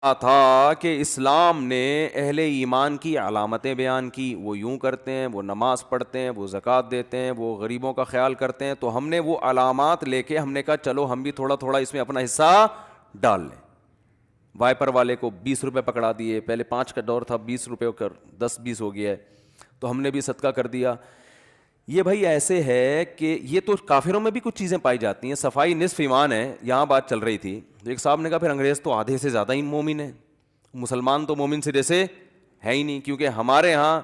تھا کہ اسلام نے اہل ایمان کی علامتیں بیان کی. وہ یوں کرتے ہیں, وہ نماز پڑھتے ہیں, وہ زکوٰۃ دیتے ہیں, وہ غریبوں کا خیال کرتے ہیں. تو ہم نے وہ علامات لے کے ہم نے کہا چلو ہم بھی تھوڑا تھوڑا اس میں اپنا حصہ ڈال لیں. وائپر والے کو 20 روپے پکڑا دیے, پہلے 5 کا دور تھا, 20 روپے کر 10-20 ہو گیا ہے, تو ہم نے بھی صدقہ کر دیا. یہ بھائی ایسے ہے کہ یہ تو کافروں میں بھی کچھ چیزیں پائی جاتی ہیں. صفائی نصف ایمان ہے, یہاں بات چل رہی تھی. ایک صاحب نے کہا پھر انگریز تو آدھے سے زیادہ ہی مومن ہیں, مسلمان تو مومن سے جیسے ہے ہی نہیں, کیونکہ ہمارے ہاں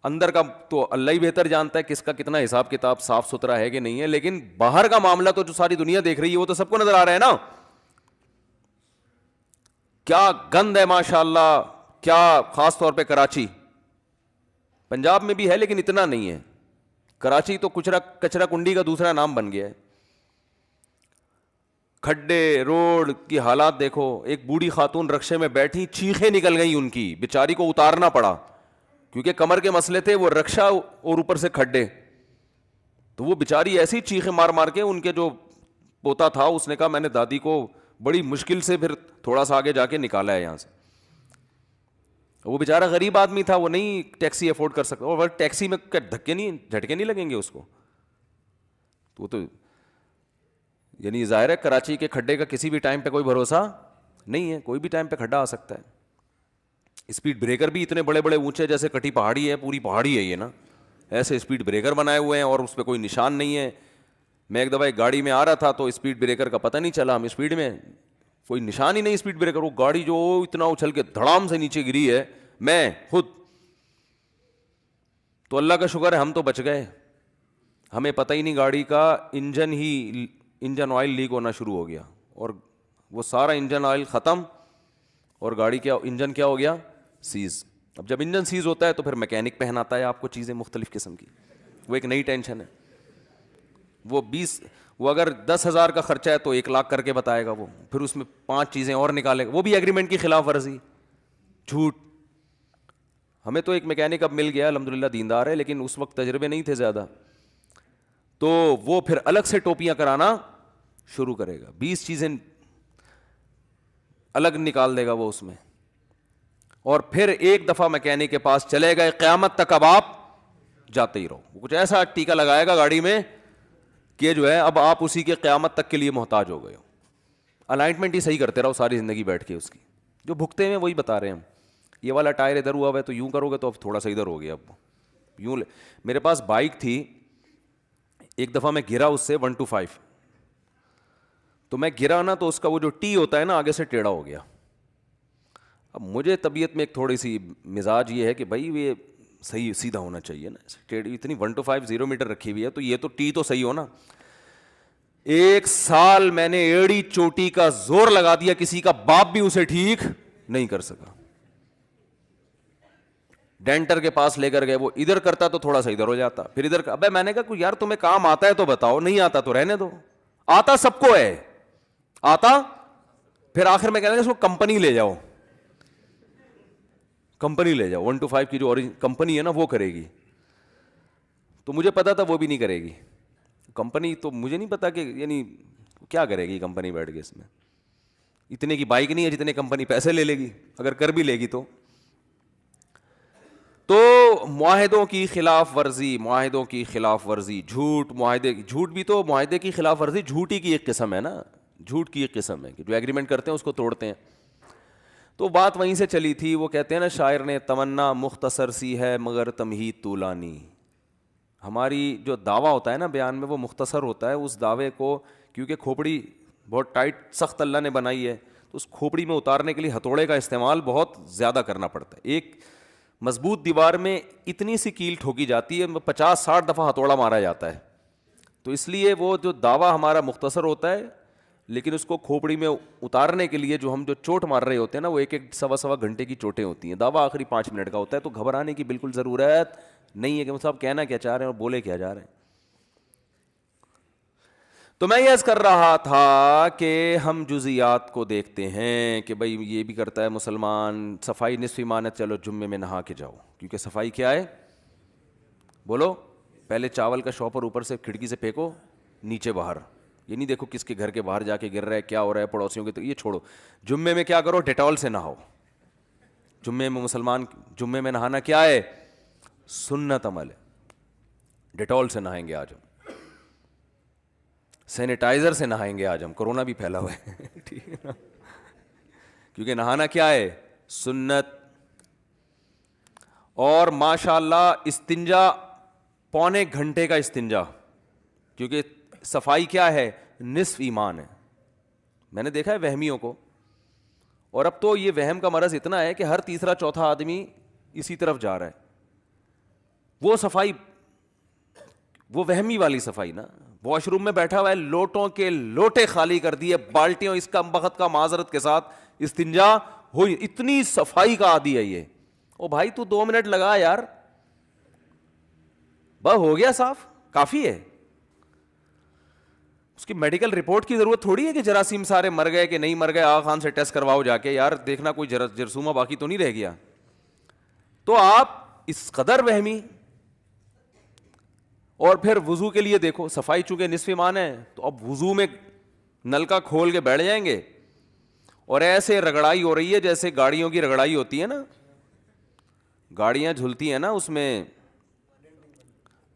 اندر کا تو اللہ ہی بہتر جانتا ہے کس کا کتنا حساب کتاب صاف ستھرا ہے کہ نہیں ہے, لیکن باہر کا معاملہ تو جو ساری دنیا دیکھ رہی ہے وہ تو سب کو نظر آ رہا ہے نا. کیا گند ہے ماشاء اللہ, کیا خاص طور پہ کراچی, پنجاب میں بھی ہے لیکن اتنا نہیں ہے. کراچی تو کچرا کنڈی کا دوسرا نام بن گیا ہے. کھڈے روڈ کی حالات دیکھو. ایک بوڑھی خاتون رکشے میں بیٹھی, چیخیں نکل گئی ان کی, بیچاری کو اتارنا پڑا کیونکہ کمر کے مسئلے تھے, وہ رکشہ اور اوپر سے کھڈے. تو وہ بیچاری ایسی چیخیں مار مار کے, ان کے جو پوتا تھا اس نے کہا میں نے دادی کو بڑی مشکل سے پھر تھوڑا سا آگے جا کے نکالا ہے یہاں سے. وہ بیچارہ غریب آدمی تھا, وہ نہیں ٹیکسی افورڈ کر سکتا, اور ٹیکسی میں دھکے نہیں جھٹکے نہیں لگیں گے اس کو. تو یعنی ظاہر ہے کراچی کے کھڈے کا کسی بھی ٹائم پہ کوئی بھروسہ نہیں ہے, کوئی بھی ٹائم پہ کھڈا آ سکتا ہے. اسپیڈ بریکر بھی اتنے بڑے بڑے اونچے, جیسے کٹی پہاڑی ہے, پوری پہاڑی ہے یہ نا, ایسے اسپیڈ بریکر بنائے ہوئے ہیں اور اس پہ کوئی نشان نہیں ہے. میں ایک دفعہ ایک گاڑی میں آ رہا تھا تو اسپیڈ بریکر کا پتہ نہیں چلا, ہم اسپیڈ میں, کوئی نشان ہی نہیں اسپیڈ بریکر. وہ گاڑی جو اتنا اچھل کے دھڑام سے نیچے گری ہے, میں خود تو اللہ کا شکر ہے ہم تو بچ گئے. ہمیں پتہ ہی نہیں, گاڑی کا انجن آئل لیک ہونا شروع ہو گیا, اور وہ سارا انجن آئل ختم, اور گاڑی کیا انجن کیا ہو گیا, سیز. اب جب انجن سیز ہوتا ہے تو پھر میکینک پہناتا ہے آپ کو چیزیں مختلف قسم کی, وہ ایک نئی ٹینشن ہے. وہ اگر 10,000 کا خرچہ ہے تو 1 لاکھ کر کے بتائے گا وہ, پھر اس میں 5 چیزیں اور نکالے گا, وہ بھی ایگریمنٹ کی خلاف ورزی, جھوٹ. ہمیں تو ایک میکینک اب مل گیا الحمدللہ, دیندار ہے, لیکن اس وقت تجربے نہیں تھے زیادہ, تو وہ پھر الگ سے ٹوپیاں کرانا شروع کرے گا, 20 چیزیں الگ نکال دے گا وہ اس میں, اور پھر ایک دفعہ میکینک کے پاس چلے گئے, قیامت تک اب آپ جاتے ہی رہو. وہ کچھ ایسا ٹیکا لگائے گا گاڑی میں کہ جو ہے اب آپ اسی کے قیامت تک کے لیے محتاج ہو گئے ہو. الائنمنٹ ہی صحیح کرتے رہو ساری زندگی بیٹھ کے, اس کی جو بھگتے ہیں وہی بتا رہے ہیں ہم. یہ والا ٹائر ادھر ہوا ہوا ہے تو یوں کرو گے تو اب تھوڑا سا ادھر ہو گیا, اب یوں میرے پاس بائک تھی, ایک دفعہ میں گرا اس سے 125, تو میں گرا نا تو اس کا وہ جو ٹی ہوتا ہے نا آگے سے ٹیڑھا ہو گیا. اب مجھے طبیعت میں ایک تھوڑی سی مزاج یہ ہے کہ بھائی یہ صحیح سیدھا ہونا چاہیے نا, ٹیڑھی اتنی 125 0 میٹر رکھی ہوئی ہے تو یہ تو ٹی تو صحیح ہو نا. 1 سال میں نے ایڑی چوٹی کا زور لگا دیا, کسی کا باپ بھی اسے ٹھیک نہیں کر سکا. ڈینٹر کے پاس لے کر گئے, وہ ادھر کرتا تو تھوڑا سا ادھر ہو جاتا, پھر ادھر. ابے میں نے کہا یار تمہیں کام آتا ہے تو بتاؤ, نہیں آتا تو رہنے دو. آتا سب کو ہے, آتا. پھر آخر میں کہنے اس کو کمپنی لے جاؤ, کمپنی لے جاؤ, 125 کی جو کمپنی ہے نا وہ کرے گی. تو مجھے پتا تھا وہ بھی نہیں کرے گی کمپنی, تو مجھے نہیں پتا کہ یعنی کیا کرے گی کمپنی بیٹھ کے اس میں. اتنے کی بائک نہیں ہے جتنے کمپنی پیسے لے لے گی, اگر کر بھی لے گی تو. تو معاہدوں کی خلاف ورزی, معاہدوں کی خلاف ورزی, جھوٹ. جھوٹ بھی تو معاہدے کی خلاف ورزی جھوٹ ہی کی ایک قسم ہے نا, جھوٹ کی ایک قسم ہے کہ جو ایگریمنٹ کرتے ہیں اس کو توڑتے ہیں. تو بات وہیں سے چلی تھی. وہ کہتے ہیں نا شاعر نے, تمنا مختصر سی ہے مگر تمہید طولانی. ہماری جو دعویٰ ہوتا ہے نا بیان میں وہ مختصر ہوتا ہے. اس دعوے کو کیونکہ کھوپڑی بہت ٹائٹ سخت اللہ نے بنائی ہے, تو اس کھوپڑی میں اتارنے کے لیے ہتھوڑے کا استعمال بہت زیادہ کرنا پڑتا ہے. ایک مضبوط دیوار میں اتنی سی کیل ٹھوکی جاتی ہے, 50-60 دفعہ ہتھوڑا مارا جاتا ہے. تو اس لیے وہ جو دعویٰ ہمارا مختصر ہوتا ہے, لیکن اس کو کھوپڑی میں اتارنے کے لیے جو ہم جو چوٹ مار رہے ہوتے ہیں نا وہ 1-1 سوا گھنٹے کی چوٹیں ہوتی ہیں. دعویٰ آخری 5 منٹ کا ہوتا ہے. تو گھبرانے کی بالکل ضرورت نہیں ہے کہ صاحب کہنا کیا چاہ رہے ہیں اور بولے کیا جا رہے ہیں. تو میں یہ عرض کر رہا تھا کہ ہم جزیات کو دیکھتے ہیں کہ بھئی یہ بھی کرتا ہے مسلمان, صفائی نصف ایمان ہے, چلو جمعے میں نہا کے جاؤ, کیونکہ صفائی کیا ہے بولو, پہلے چاول کا شاپر اوپر سے کھڑکی سے پھینکو نیچے باہر, یہ نہیں دیکھو کس کے گھر کے باہر جا کے گر رہا ہے, کیا ہو رہا ہے پڑوسیوں کے, تو یہ چھوڑو. جمعے میں کیا کرو, ڈیٹول سے نہاؤ. جمعے میں مسلمان جمعے میں نہانا کیا ہے, سنت عمل ہے. ڈیٹول سے نہائیں گے آج ہم, سینیٹائزر سے نہائیں گے آج ہم, کورونا بھی پھیلا ہوا ہے ٹھیک ہے نا, کیونکہ نہانا کیا ہے, سنت. اور ماشاء اللہ استنجا پونے گھنٹے کا استنجا, کیونکہ صفائی کیا ہے, نصف ایمان ہے. میں نے دیکھا ہے وہمیوں کو, اور اب تو یہ وہم کا مرض اتنا ہے کہ ہر تیسرا چوتھا آدمی اسی طرف جا رہا ہے. وہ صفائی, وہ وہمی والی صفائی نا, واش روم میں بیٹھا ہوا ہے, لوٹوں کے لوٹے خالی کر دیے, بالٹیوں اس کا بخت کا معذرت کے ساتھ استنجا ہوئی, اتنی صفائی کا عادی ہے یہ. او بھائی تو 2 منٹ لگا یار, بس ہو گیا صاف, کافی ہے. اس کی میڈیکل رپورٹ کی ضرورت تھوڑی ہے کہ جراثیم سارے مر گئے کہ نہیں مر گئے, آغا خان سے ٹیسٹ کرواؤ جا کے, یار دیکھنا کوئی جرثومہ باقی تو نہیں رہ گیا. تو آپ اس قدر وہمی. اور پھر وضو کے لیے دیکھو, صفائی چونکہ نصف ایمان ہے, تو اب وضو میں نل کا کھول کے بیٹھ جائیں گے, اور ایسے رگڑائی ہو رہی ہے جیسے گاڑیوں کی رگڑائی ہوتی ہے نا, گاڑیاں جھلتی ہیں نا اس میں,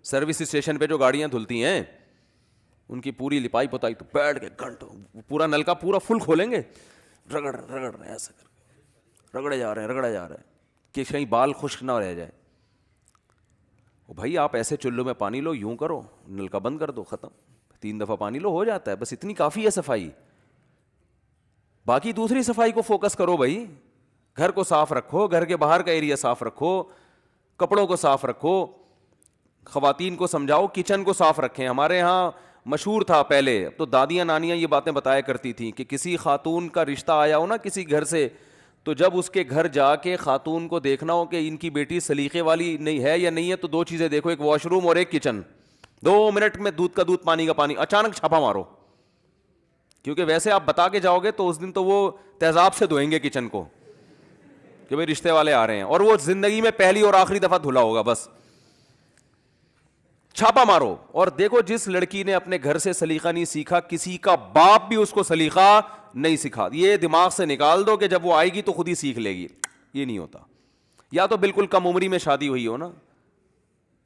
سروس اسٹیشن پہ جو گاڑیاں دھلتی ہیں ان کی پوری لپائی پتائی, تو بیٹھ کے گھنٹوں پورا نل کا پورا فل کھولیں گے, رگڑ رگڑ رہے ہیں ایسا کر کے, رگڑے جا رہے ہیں رگڑے جا رہے ہیں کہ کہیں بال خشک نہ رہ جائے. بھائی آپ ایسے چلو میں پانی لو, یوں کرو, نل کا بند کر دو, ختم, 3 دفعہ پانی لو, ہو جاتا ہے, بس اتنی کافی ہے صفائی. باقی دوسری صفائی کو فوکس کرو بھائی, گھر کو صاف رکھو, گھر کے باہر کا ایریا صاف رکھو, کپڑوں کو صاف رکھو, خواتین کو سمجھاؤ کچن کو صاف رکھیں. ہمارے ہاں مشہور تھا پہلے, اب تو دادیاں نانیاں یہ باتیں بتایا کرتی تھیں کہ کسی خاتون کا رشتہ آیا ہو نا کسی گھر سے, تو جب اس کے گھر جا کے خاتون کو دیکھنا ہو کہ ان کی بیٹی سلیقے والی نہیں ہے یا نہیں ہے, تو 2 چیزیں دیکھو, ایک واش روم اور ایک کچن. 2 منٹ میں دودھ کا دودھ پانی کا پانی, اچانک چھاپا مارو, کیونکہ ویسے آپ بتا کے جاؤ گے تو اس دن تو وہ تیزاب سے دھوئیں گے کچن کو کہ بھائی رشتے والے آ رہے ہیں, اور وہ زندگی میں پہلی اور آخری دفعہ دھلا ہوگا. بس چھاپا مارو اور دیکھو, جس لڑکی نے اپنے گھر سے سلیقہ نہیں سیکھا, کسی کا باپ بھی اس کو سلیقہ نہیں سکھا. یہ دماغ سے نکال دو کہ جب وہ آئے گی تو خود ہی سیکھ لے گی, یہ نہیں ہوتا. یا تو بالکل کم عمری میں شادی ہوئی ہو نا,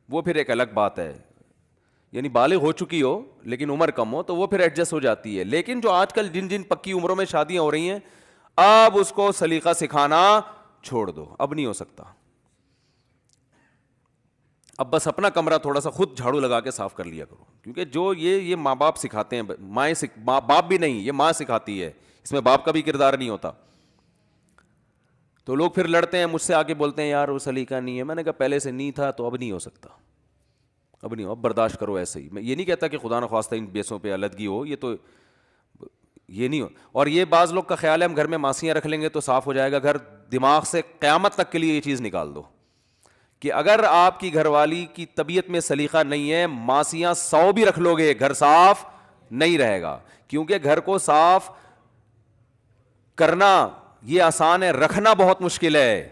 وہ پھر ایک الگ بات ہے, یعنی بالغ ہو چکی ہو لیکن عمر کم ہو, تو وہ پھر ایڈجسٹ ہو جاتی ہے. لیکن جو آج کل جن پکی عمروں میں شادیاں ہو رہی ہیں, اب اس کو سلیقہ سکھانا چھوڑ دو, اب نہیں ہو سکتا. اب بس اپنا کمرہ تھوڑا سا خود جھاڑو لگا کے صاف کر لیا کرو, کیونکہ جو یہ ماں باپ سکھاتے ہیں, باپ بھی نہیں, یہ ماں سکھاتی ہے, اس میں باپ کا بھی کردار نہیں ہوتا. تو لوگ پھر لڑتے ہیں مجھ سے, آ کے بولتے ہیں یار وہ سلیقہ نہیں ہے. میں نے کہا پہلے سے نہیں تھا تو اب نہیں ہو سکتا, اب نہیں ہو, اب برداشت کرو ایسے ہی. میں یہ نہیں کہتا کہ خدا نخواستہ ان بیسوں پہ علیحدگی ہو, یہ تو یہ نہیں ہو. اور یہ بعض لوگ کا خیال ہے ہم گھر میں ماسیاں رکھ لیں گے تو صاف ہو جائے گا گھر. دماغ سے قیامت تک کے لیے یہ چیز نکال دو کہ اگر آپ کی گھر والی کی طبیعت میں سلیقہ نہیں ہے, ماسیاں 100 بھی رکھ لو گے, گھر صاف نہیں رہے گا. کیونکہ گھر کو صاف کرنا یہ آسان ہے, رکھنا بہت مشکل ہے.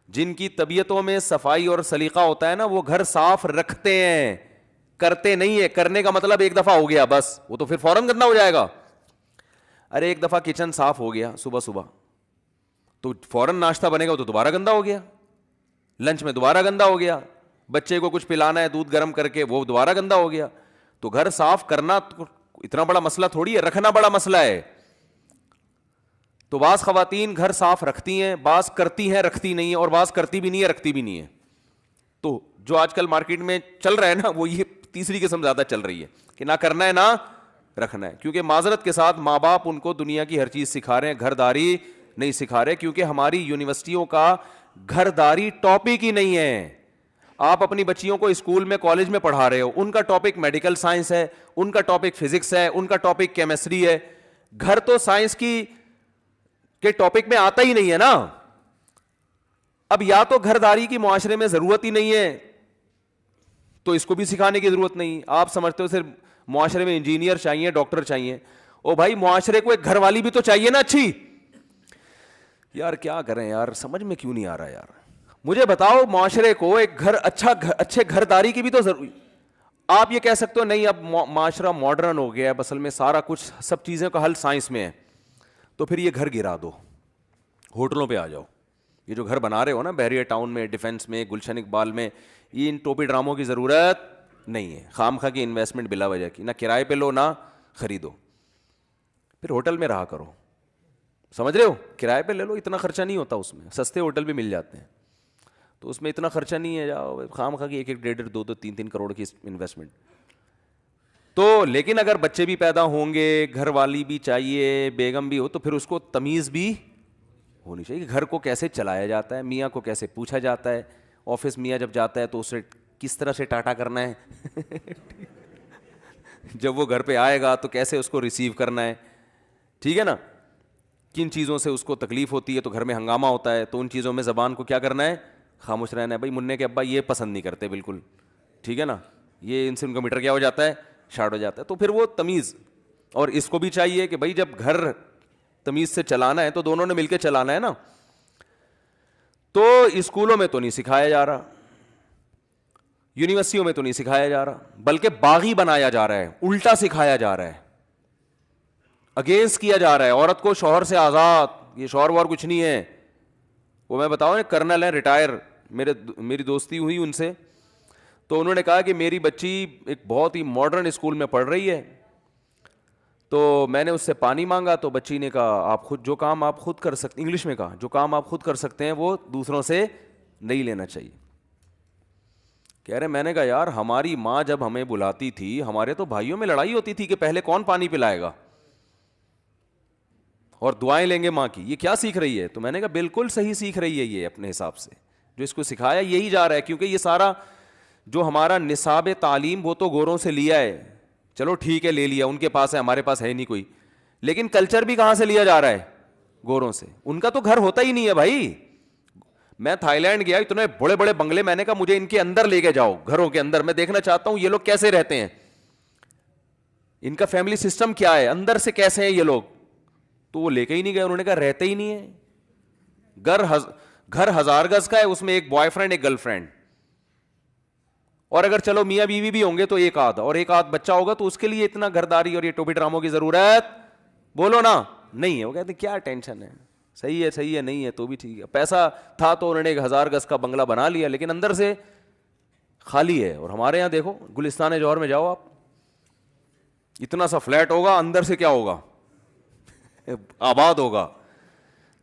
جن کی طبیعتوں میں صفائی اور سلیقہ ہوتا ہے نا, وہ گھر صاف رکھتے ہیں, کرتے نہیں ہے. کرنے کا مطلب ایک دفعہ ہو گیا بس, وہ تو پھر فوراً گندا ہو جائے گا. ارے ایک دفعہ کچن صاف ہو گیا صبح صبح, تو فوراً ناشتہ بنے گا, تو دوبارہ گندا ہو گیا. لنچ میں دوبارہ گندا ہو گیا, بچے کو کچھ پلانا ہے دودھ گرم کر کے, وہ دوبارہ گندا ہو گیا. تو گھر صاف کرنا اتنا بڑا مسئلہ تھوڑی ہے, رکھنا بڑا مسئلہ ہے. تو بعض خواتین گھر صاف رکھتی ہیں, بعض کرتی ہیں رکھتی نہیں ہے, اور بعض کرتی بھی نہیں ہے رکھتی بھی نہیں ہے. تو جو آج کل مارکیٹ میں چل رہا ہے نا, وہ یہ تیسری قسم زیادہ چل رہی ہے کہ نہ کرنا ہے نہ رکھنا ہے. کیونکہ معذرت کے ساتھ ماں باپ ان کو دنیا کی ہر چیز سکھا رہے ہیں, گھر داری نہیں سکھا رہے. کیونکہ ہماری یونیورسٹیوں کا گھر داری ٹاپک ہی نہیں ہے. آپ اپنی بچیوں کو اسکول میں کالج میں پڑھا رہے ہو, ان کا ٹاپک میڈیکل سائنس ہے, ان کا ٹاپک فزکس ہے, ان کا ٹاپک کیمسٹری ہے. گھر تو سائنس کی کے ٹاپک میں آتا ہی نہیں ہے نا. اب یا تو گھر داری کی معاشرے میں ضرورت ہی نہیں ہے, تو اس کو بھی سکھانے کی ضرورت نہیں. آپ سمجھتے ہو صرف معاشرے میں انجینئر چاہیے, ڈاکٹر چاہیے. او بھائی معاشرے کو ایک گھر والی بھی تو چاہیے نا اچھی. یار کیا کریں یار, سمجھ میں کیوں نہیں آ رہا یار. مجھے بتاؤ معاشرے کو ایک گھر اچھے گھر داری کی بھی تو ضروری. آپ یہ کہہ سکتے ہو نہیں اب معاشرہ ماڈرن ہو گیا ہے، اصل میں سارا کچھ سب چیزوں کا حل سائنس میں ہے، تو پھر یہ گھر گرا دو، ہوٹلوں پہ آ جاؤ. یہ جو گھر بنا رہے ہو نا بحریہ ٹاؤن میں، ڈیفینس میں، گلشن اقبال میں، یہ ان ٹوپی ڈراموں کی ضرورت نہیں ہے. خام خواہ کی انویسٹمنٹ بلا وجہ کی، نہ کرائے پہ لو نہ خریدو. پھر ہوٹل میں رہا کرو. سمجھ رہے ہو؟ کرائے پہ لے لو، اتنا خرچہ نہیں ہوتا اس میں، سستے ہوٹل بھی مل جاتے ہیں، تو اس میں اتنا خرچہ نہیں ہے. جاؤ خام خواہ کی ایک ایک 1.5 2 3 کروڑ کی انویسٹمنٹ. تو لیکن اگر بچے بھی پیدا ہوں گے، گھر والی بھی چاہیے، بیگم بھی ہو، تو پھر اس کو تمیز بھی ہونی چاہیے کہ گھر کو کیسے چلایا جاتا ہے، میاں کو کیسے پوچھا جاتا ہے، آفس میاں جب جاتا ہے تو اسے کس طرح سے ٹاٹا کرنا ہے جب وہ گھر پہ آئے گا تو کیسے اس کو ریسیو کرنا ہے. ٹھیک ہے نا؟ کن چیزوں سے اس کو تکلیف ہوتی ہے، تو گھر میں ہنگامہ ہوتا ہے، تو ان چیزوں میں زبان کو کیا کرنا ہے، خاموش رہنا ہے. بھائی منع کے ابا یہ پسند نہیں کرتے بالکل، ٹھیک ہے نا، یہ ان سے ان کا میٹر کیا ہو جاتا ہے، شارٹ ہو جاتا ہے. تو پھر وہ تمیز، اور اس کو بھی چاہیے کہ بھائی جب گھر تمیز سے چلانا ہے تو دونوں نے مل کے چلانا ہے نا. تو اسکولوں میں تو نہیں سکھایا جا رہا، یونیورسٹیوں میں تو نہیں سکھایا جا رہا، بلکہ باغی بنایا جا رہا ہے، الٹا سکھایا جا رہا ہے، اگینسٹ کیا جا رہا ہے. عورت کو شوہر سے آزاد، یہ شوہر وار کچھ نہیں ہے. وہ میں بتاؤں نا، کرنل ہیں ریٹائر، میری دوستی ہوئی ان سے، تو انہوں نے کہا کہ میری بچی ایک بہت ہی ماڈرن اسکول میں پڑھ رہی ہے، تو میں نے اس سے پانی مانگا تو بچی نے کہا آپ خود جو کام آپ خود کر سکتے، انگلش میں کہا جو کام آپ خود کر سکتے ہیں وہ دوسروں سے نہیں لینا چاہیے. کہہ رہے میں نے کہا یار ہماری ماں جب ہمیں بلاتی تھی، ہمارے تو بھائیوں میں لڑائی ہوتی تھی کہ پہلے کون پانی پلائے گا، اور دعائیں لیں گے ماں کی. یہ کیا سیکھ رہی ہے؟ تو میں نے کہا بالکل صحیح سیکھ رہی ہے، یہ اپنے حساب سے جو اس کو سکھایا یہی جا رہا ہے. کیونکہ یہ سارا جو ہمارا نصاب تعلیم وہ تو گوروں سے لیا ہے، چلو ٹھیک ہے لے لیا، ان کے پاس ہے، ہمارے پاس ہے نہیں کوئی. لیکن کلچر بھی کہاں سے لیا جا رہا ہے؟ گوروں سے. ان کا تو گھر ہوتا ہی نہیں ہے بھائی. میں تھائی لینڈ گیا، اتنے بڑے بڑے بنگلے، میں نے کہا مجھے ان کے اندر لے کے جاؤ، گھروں کے اندر، میں دیکھنا چاہتا ہوں یہ لوگ کیسے رہتے ہیں، ان کا فیملی سسٹم کیا ہے، اندر سے کیسے ہیں یہ لوگ. تو وہ لے کے ہی نہیں گئے، انہوں نے کہا رہتے ہی نہیں ہے. گھر 1000 گز کا ہے، اس میں ایک بوائے فرینڈ ایک گرل فرینڈ، اور اگر چلو میاں بیوی بھی ہوں گے تو ایک آدھ بچہ ہوگا، تو اس کے لیے اتنا گھرداری اور یہ ٹوپی ڈراموں کی ضرورت بولو نا نہیں ہے. وہ کہتے ہیں کیا ٹینشن ہے، صحیح ہے نہیں ہے تو بھی ٹھیک ہے. پیسہ تھا تو انہوں نے 1000 گز کا بنگلہ بنا لیا، لیکن اندر سے خالی ہے. اور ہمارے یہاں دیکھو گلستان جوہر میں جاؤ آپ، اتنا سا فلیٹ ہوگا، اندر سے کیا ہوگا، آباد ہوگا.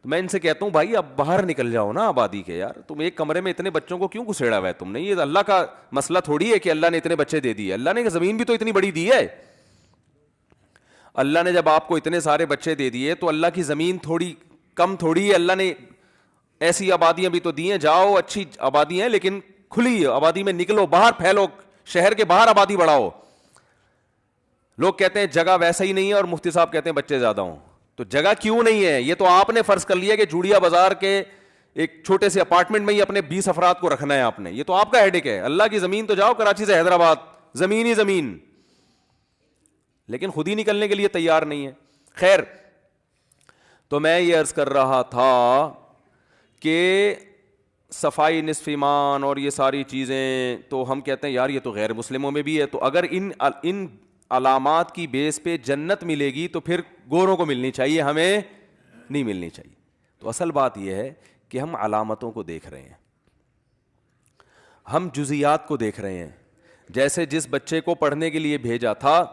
تو میں ان سے کہتا ہوں بھائی اب باہر نکل جاؤ نا آبادی کے، یار تم ایک کمرے میں اتنے بچوں کو کیوں گھسیڑا ہوا ہے تم نے؟ یہ اللہ کا مسئلہ تھوڑی ہے کہ اللہ نے اتنے بچے دے دیے، اللہ نے زمین بھی تو اتنی بڑی دی ہے. اللہ نے جب آپ کو اتنے سارے بچے دے دیے تو اللہ کی زمین تھوڑی کم تھوڑی ہے، اللہ نے ایسی آبادیاں بھی تو دی ہیں. جاؤ اچھی آبادی ہیں لیکن کھلی آبادی میں نکلو، باہر پھیلو، شہر کے باہر آبادی بڑھاؤ. لوگ کہتے ہیں جگہ ویسا ہی نہیں ہے، اور مفتی صاحب کہتے ہیں بچے زیادہ ہوں. تو جگہ کیوں نہیں ہے؟ یہ تو آپ نے فرض کر لیا کہ جوڑیا بازار کے ایک چھوٹے سے اپارٹمنٹ میں ہی اپنے 20 افراد کو رکھنا ہے آپ نے. یہ تو آپ کا ہیڈک ہے. اللہ کی زمین تو جاؤ کراچی سے حیدرآباد، زمین ہی زمین، لیکن خود ہی نکلنے کے لیے تیار نہیں ہے. خیر، تو میں یہ عرض کر رہا تھا کہ صفائی نصف ایمان اور یہ ساری چیزیں تو ہم کہتے ہیں یار یہ تو غیر مسلموں میں بھی ہے. تو اگر ان علامات کی بیس پہ جنت ملے گی تو پھر گوروں کو ملنی چاہیے، ہمیں نہیں ملنی چاہیے. تو اصل بات یہ ہے کہ ہم علامتوں کو دیکھ رہے ہیں، ہم جزیات کو دیکھ رہے ہیں. جیسے جس بچے کو پڑھنے کے لیے بھیجا تھا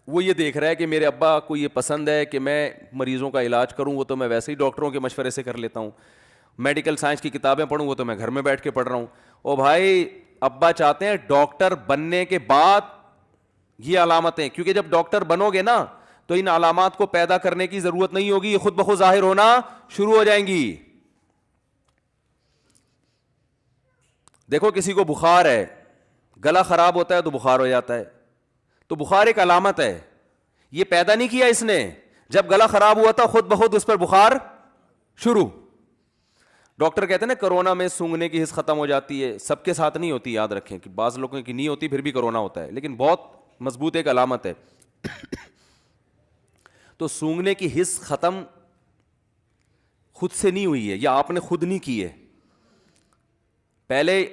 وہ یہ دیکھ رہا ہے کہ میرے ابا کو یہ پسند ہے کہ میں مریضوں کا علاج کروں، وہ تو میں ویسے ہی ڈاکٹروں کے مشورے سے کر لیتا ہوں. میڈیکل سائنس کی کتابیں پڑھوں، وہ تو میں گھر میں بیٹھ کے پڑھ رہا ہوں. او بھائی ابا چاہتے ہیں ڈاکٹر بننے کے بعد یہ علامتیں، کیونکہ جب ڈاکٹر بنو گے نا تو ان علامات کو پیدا کرنے کی ضرورت نہیں ہوگی، یہ خود بخود ظاہر ہونا شروع ہو جائیں گی. دیکھو کسی کو بخار ہے، گلا خراب ہوتا ہے تو بخار ہو جاتا ہے، تو بخار ایک علامت ہے، یہ پیدا نہیں کیا اس نے. جب گلا خراب ہوا تھا خود بخود اس پر بخار شروع. ڈاکٹر کہتے ہیں نا کرونا میں سونگنے کی حس ختم ہو جاتی ہے، سب کے ساتھ نہیں ہوتی، یاد رکھیں کہ بعض لوگوں کی نہیں ہوتی پھر بھی کرونا ہوتا ہے، لیکن بہت مضبوط ایک علامت ہے. تو سونگنے کی حس ختم خود سے نہیں ہوئی ہے، یا آپ نے خود نہیں کی ہے، پہلے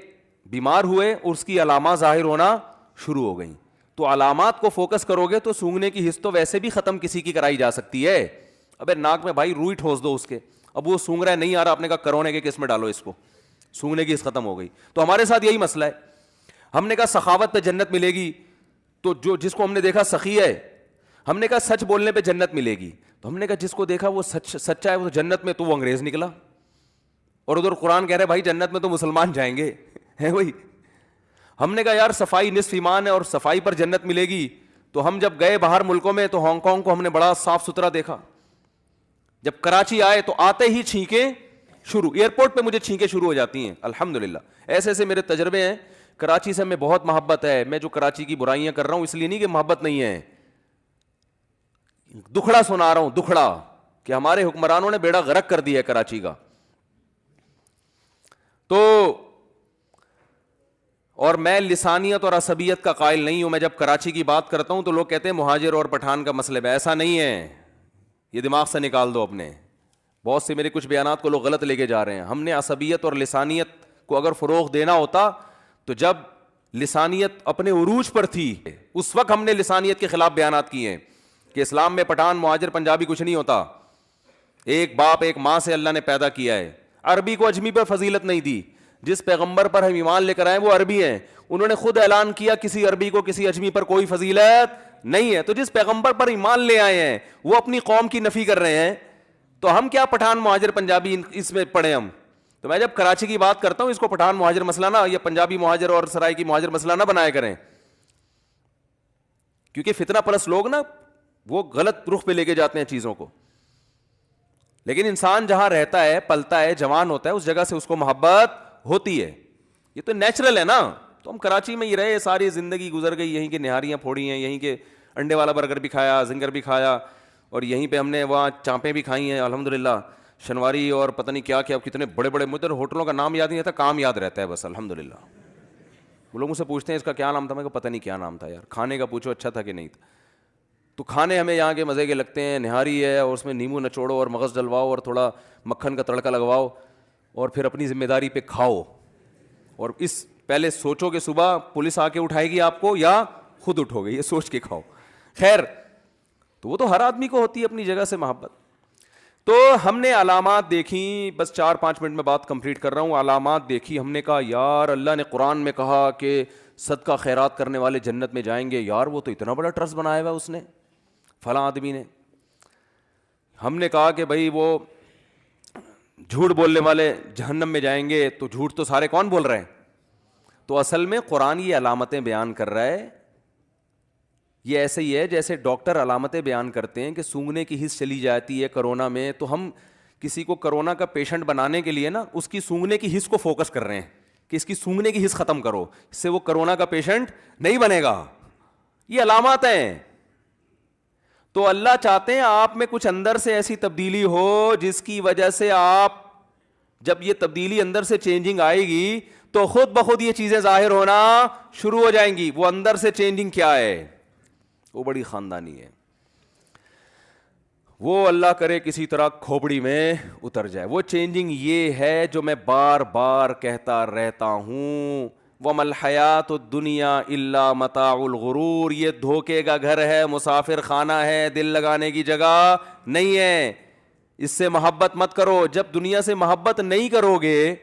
بیمار ہوئے اور اس کی علامات ظاہر ہونا شروع ہو گئیں. تو علامات کو فوکس کرو گے تو سونگنے کی حس تو ویسے بھی ختم کسی کی کرائی جا سکتی ہے. ابے ناک میں بھائی روئی ٹھوس دو اس کے, اب وہ سونگ رہا ہے نہیں آ رہا, آپ نے کہا کرونے کے کس میں ڈالو اس کو, سونگنے کی حس ختم ہو گئی. تو ہمارے ساتھ یہی مسئلہ ہے. ہم نے کہا سخاوت پہ جنت ملے گی, تو جس کو ہم نے دیکھا سخی ہے. ہم نے کہا سچ بولنے پہ جنت ملے گی, تو ہم نے کہا جس کو دیکھا وہ سچا ہے وہ جنت میں, تو وہ انگریز نکلا. اور ادھر قرآن کہہ رہے بھائی جنت میں تو مسلمان جائیں گے, ہے وہی. ہم نے کہا یار صفائی نصف ایمان ہے اور صفائی پر جنت ملے گی, تو ہم جب گئے باہر ملکوں میں تو ہانگ کانگ کو ہم نے بڑا صاف ستھرا دیکھا. جب کراچی آئے تو آتے ہی چھینکیں شروع, ایئرپورٹ پہ مجھے چھینکیں شروع ہو جاتی ہیں الحمدللہ. ایسے ایسے میرے تجربے ہیں. کراچی سے ہمیں بہت محبت ہے, میں جو کراچی کی برائیاں کر رہا ہوں اس لیے نہیں کہ محبت نہیں ہے, دکھڑا سنا رہا ہوں, دکھڑا کہ ہمارے حکمرانوں نے بیڑا غرق کر دیا ہے کراچی کا. تو اور میں لسانیت اور عصبیت کا قائل نہیں ہوں. میں جب کراچی کی بات کرتا ہوں تو لوگ کہتے ہیں مہاجر اور پٹھان کا مسئلہ ہے, ایسا نہیں ہے, یہ دماغ سے نکال دو اپنے. بہت سے میرے کچھ بیانات کو لوگ غلط لے کے جا رہے ہیں. ہم نے عصبیت اور لسانیت کو اگر فروغ دینا ہوتا تو جب لسانیت اپنے عروج پر تھی اس وقت ہم نے لسانیت کے خلاف بیانات کیے ہیں کہ اسلام میں پٹھان مہاجر پنجابی کچھ نہیں ہوتا, ایک باپ ایک ماں سے اللہ نے پیدا کیا ہے. عربی کو اجمی پر فضیلت نہیں دی. جس پیغمبر پر ہم ایمان لے کر آئے وہ عربی ہیں, انہوں نے خود اعلان کیا کسی عربی کو کسی اجمی پر کوئی فضیلت نہیں ہے. تو جس پیغمبر پر ایمان لے آئے ہیں وہ اپنی قوم کی نفی کر رہے ہیں, تو ہم کیا پٹھان مہاجر پنجابی اس میں پڑھیں ہم. تو میں جب کراچی کی بات کرتا ہوں اس کو پٹھان مہاجر مسئلہ نہ, یا پنجابی مہاجر اور سرائی کی مہاجر مسئلہ نہ بنایا کریں, کیونکہ فتنہ پرست لوگ نا وہ غلط رخ پہ لے کے جاتے ہیں چیزوں کو. لیکن انسان جہاں رہتا ہے پلتا ہے جوان ہوتا ہے اس جگہ سے اس کو محبت ہوتی ہے, یہ تو نیچرل ہے نا. تو ہم کراچی میں ہی رہے, ساری زندگی گزر گئی, یہیں کے نہاریاں پھوڑی ہیں, یہیں کے انڈے والا برگر بھی کھایا, زنگر بھی کھایا, اور یہیں پہ ہم نے وہاں چانپیں بھی کھائی ہیں الحمدللہ, شنواری اور پتہ نہیں کیا کیا, کتنے بڑے بڑے مدر ہوٹلوں کا نام یاد نہیں رہتا, کام یاد رہتا ہے بس الحمدللہ. وہ لوگ مجھ سے پوچھتے ہیں اس کا کیا نام تھا, میں کو پتہ نہیں کیا نام تھا یار, کھانے کا پوچھو اچھا تھا کہ نہیں تھا. تو کھانے ہمیں یہاں کے مزے کے لگتے ہیں, نہاری ہے اور اس میں نیمبو نچوڑو اور مغز ڈلواؤ اور تھوڑا مکھن کا تڑکا لگواؤ اور پھر اپنی ذمہ داری پہ کھاؤ. اور اس پہلے سوچو کہ صبح پولیس آ کے اٹھائے گی آپ کو یا خود اٹھو گے, یہ سوچ کے کھاؤ. خیر, تو وہ تو ہر آدمی کو ہوتی ہے اپنی جگہ سے محبت. تو ہم نے علامات دیکھی, بس 4-5 منٹ میں بات کمپلیٹ کر رہا ہوں. علامات دیکھی, ہم نے کہا یار اللہ نے قرآن میں کہا کہ صدقہ خیرات کرنے والے جنت میں جائیں گے, یار وہ تو اتنا بڑا ٹرسٹ بنایا ہوا ہے اس نے فلاں آدمی نے. ہم نے کہا کہ بھائی وہ جھوٹ بولنے والے جہنم میں جائیں گے, تو جھوٹ تو سارے کون بول رہے ہیں. تو اصل میں قرآن یہ علامتیں بیان کر رہا ہے. یہ ایسے ہی ہے جیسے ڈاکٹر علامتیں بیان کرتے ہیں کہ سونگنے کی حس چلی جاتی ہے کرونا میں, تو ہم کسی کو کرونا کا پیشنٹ بنانے کے لیے نا اس کی سونگنے کی حس کو فوکس کر رہے ہیں کہ اس کی سونگنے کی حس ختم کرو, اس سے وہ کرونا کا پیشنٹ نہیں بنے گا. یہ علامات ہیں. تو اللہ چاہتے ہیں آپ میں کچھ اندر سے ایسی تبدیلی ہو جس کی وجہ سے آپ, جب یہ تبدیلی اندر سے چینجنگ آئے گی تو خود بخود یہ چیزیں ظاہر ہونا شروع ہو جائیں گی. وہ اندر سے چینجنگ کیا ہے, وہ بڑی خاندانی ہے. وہ اللہ کرے کسی طرح کھوپڑی میں اتر جائے. وہ چینجنگ یہ ہے جو میں بار بار کہتا رہتا ہوں, وَمَا الْحَيَاةُ الدُّنْيَا إِلَّا مَتَاعُ الْغُرُورِ. یہ دھوکے کا گھر ہے, مسافر خانہ ہے, دل لگانے کی جگہ نہیں ہے. اس سے محبت مت کرو. جب دنیا سے محبت نہیں کرو گے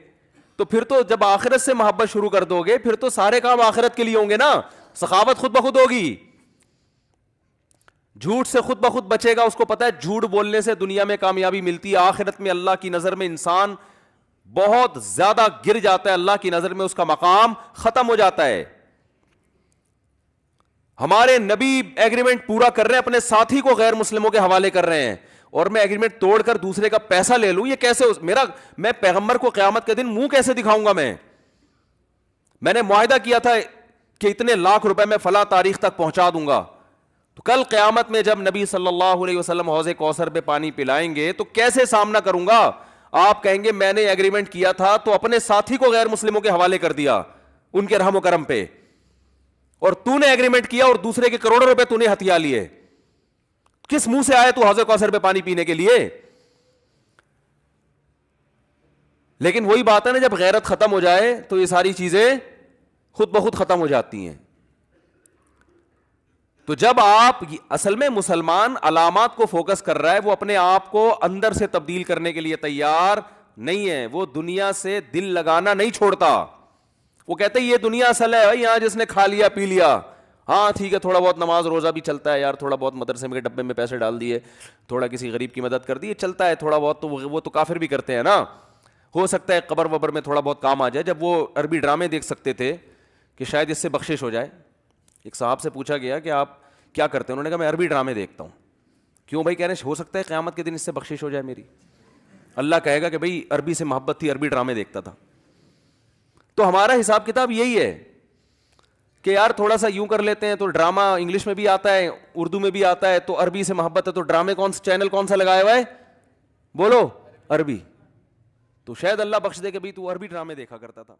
تو پھر تو جب آخرت سے محبت شروع کر دو گے پھر تو سارے کام آخرت کے لیے ہوں گے نا. سخاوت خود بخود ہوگی. جھوٹ سے خود بخود بچے گا, اس کو پتا ہے جھوٹ بولنے سے دنیا میں کامیابی ملتی ہے, آخرت میں اللہ کی نظر میں انسان بہت زیادہ گر جاتا ہے, اللہ کی نظر میں اس کا مقام ختم ہو جاتا ہے. ہمارے نبی ایگریمنٹ پورا کر رہے ہیں, اپنے ساتھی کو غیر مسلموں کے حوالے کر رہے ہیں, اور میں ایگریمنٹ توڑ کر دوسرے کا پیسہ لے لوں, یہ کیسے میں پیغمبر کو قیامت کے دن منہ کیسے دکھاؤں گا. میں نے معاہدہ کیا تھا کہ اتنے لاکھ روپے میں فلاں تاریخ تک پہنچا دوں گا, تو کل قیامت میں جب نبی صلی اللہ علیہ وسلم حوض کوثر پہ پانی پلائیں گے تو کیسے سامنا کروں گا. آپ کہیں گے میں نے ایگریمنٹ کیا تھا تو اپنے ساتھی کو غیر مسلموں کے حوالے کر دیا ان کے رحم و کرم پہ, اور تو نے ایگریمنٹ کیا اور دوسرے کے کروڑوں روپے تو نے ہتھیا لیے. کس منہ سے آئے تو حوض کوثر پہ پانی پینے کے لیے. لیکن وہی بات ہے نا, جب غیرت ختم ہو جائے تو یہ ساری چیزیں خود بخود ختم ہو جاتی ہیں. تو جب آپ اصل میں مسلمان علامات کو فوکس کر رہا ہے, وہ اپنے آپ کو اندر سے تبدیل کرنے کے لیے تیار نہیں ہے, وہ دنیا سے دل لگانا نہیں چھوڑتا. وہ کہتے ہیں یہ دنیا اصل ہے بھائی, یہاں جس نے کھا لیا پی لیا, ہاں ٹھیک ہے تھوڑا بہت نماز روزہ بھی چلتا ہے یار, تھوڑا بہت مدرسے میں ڈبے میں پیسے ڈال دیے, تھوڑا کسی غریب کی مدد کر دی, چلتا ہے تھوڑا بہت, تو وہ تو کافر بھی کرتے ہیں نا. ہو سکتا ہے قبر وبر میں تھوڑا بہت کام آ جائے. جب وہ عربی ڈرامے دیکھ سکتے تھے کہ شاید اس سے بخشش ہو جائے, ایک صاحب سے پوچھا گیا کہ آپ کیا کرتے ہیں, انہوں نے کہا میں عربی ڈرامے دیکھتا ہوں. کیوں بھائی؟ کہہ رہے ہیں ہو سکتا ہے قیامت کے دن اس سے بخشش ہو جائے میری. اللہ کہے گا کہ بھائی عربی سے محبت تھی, عربی ڈرامے دیکھتا تھا. تو ہمارا حساب کتاب یہی ہے کہ یار تھوڑا سا یوں کر لیتے ہیں, تو ڈرامہ انگلش میں بھی آتا ہے, اردو میں بھی آتا ہے, تو عربی سے محبت ہے, تو ڈرامے کون سا چینل کون سا لگایا ہوا ہے, بولو عربی. تو شاید اللہ بخش دے کہ بھائی تو عربی ڈرامے دیکھا کرتا تھا.